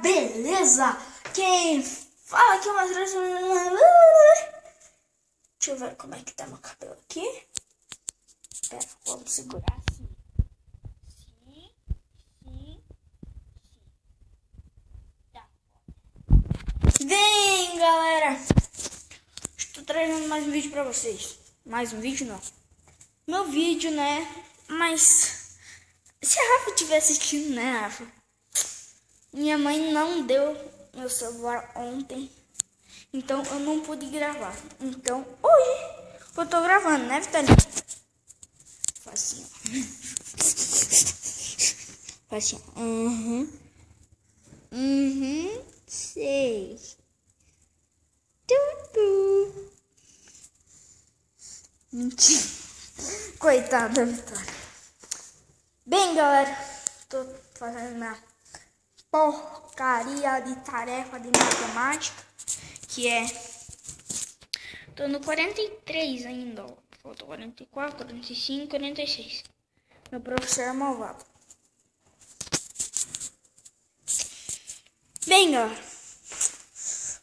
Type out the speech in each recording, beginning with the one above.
beleza? Quem fala aqui é uma... Deixa eu ver como é que tá meu cabelo aqui. Espera, vamos segurar assim. Sim. Tá. Vem, galera! Estou trazendo mais um vídeo pra vocês. Mais um vídeo, não. Meu vídeo, né? Mas se a Rafa estiver assistindo, né, Rafa? Minha mãe não deu meu celular ontem, então eu não pude gravar. Então hoje eu tô gravando, né, Vitória? Faz assim, ó. Faz assim, ó. Sei. Tudo. Mentira. Coitada da Vitória. Bem, galera, tô fazendo minha porcaria de tarefa de matemática, que é... Tô no 43 ainda, ó. Falta 44, 45, 46. Meu professor é malvado. Bem, galera,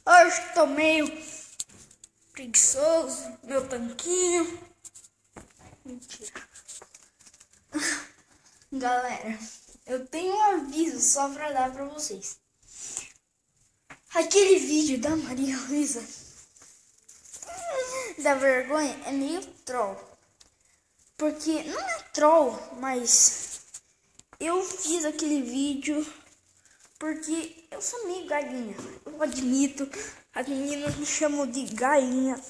hoje tô meio preguiçoso, meu tanquinho. Mentira. Galera, eu tenho um aviso só pra dar pra vocês. Aquele vídeo da Maria Luísa da vergonha é meio troll. Porque não é troll, mas eu fiz aquele vídeo porque eu sou meio galinha. Eu admito, as meninas me chamam de galinha.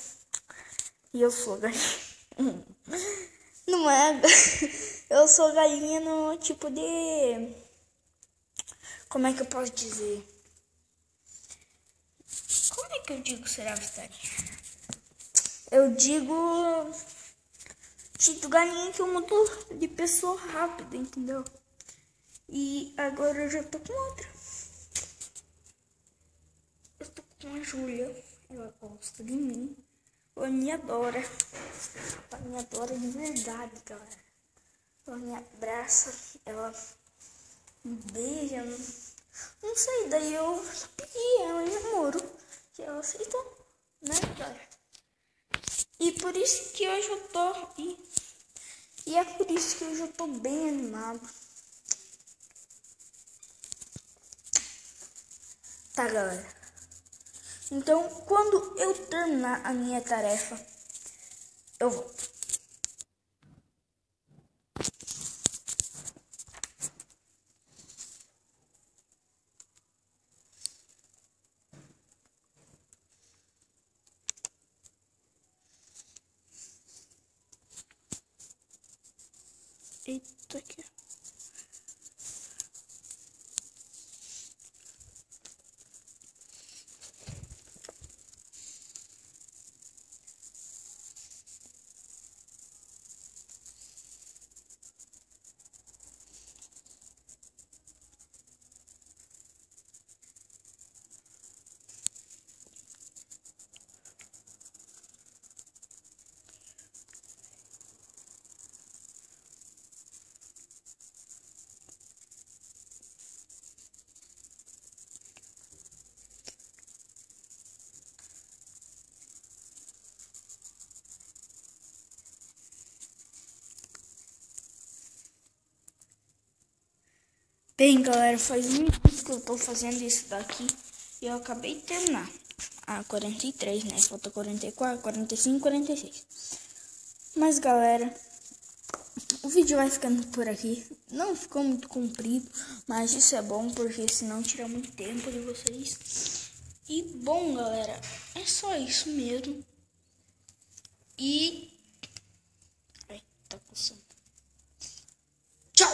E eu sou galinha. Não é? Eu sou galinha no tipo de... Como é que eu posso dizer? Como é que eu digo, será, Vitória? Eu digo... Tipo galinha que eu mudo de pessoa rápida, entendeu? E agora eu já tô com outra. Eu tô com a Júlia. Ela gosta de mim. Ela me adora. Ela me adora de verdade, galera. Ela me abraça, ela me beija, não sei, daí eu pedi ela em namoro, que ela aceitou, né, galera? E por isso que hoje eu tô aqui, e é por isso que hoje eu tô bem animado. Tá, galera? Então, quando eu terminar a minha tarefa, eu volto. Eita, aqui. Bem, galera, faz minutos que eu tô fazendo isso daqui e eu acabei de terminar. 43, né? Falta 44, 45, 46. Mas, galera, o vídeo vai ficando por aqui. Não ficou muito comprido, mas isso é bom porque senão tira muito tempo de vocês. E, bom, galera, é só isso mesmo. E... Ai, tá coçando. Tchau!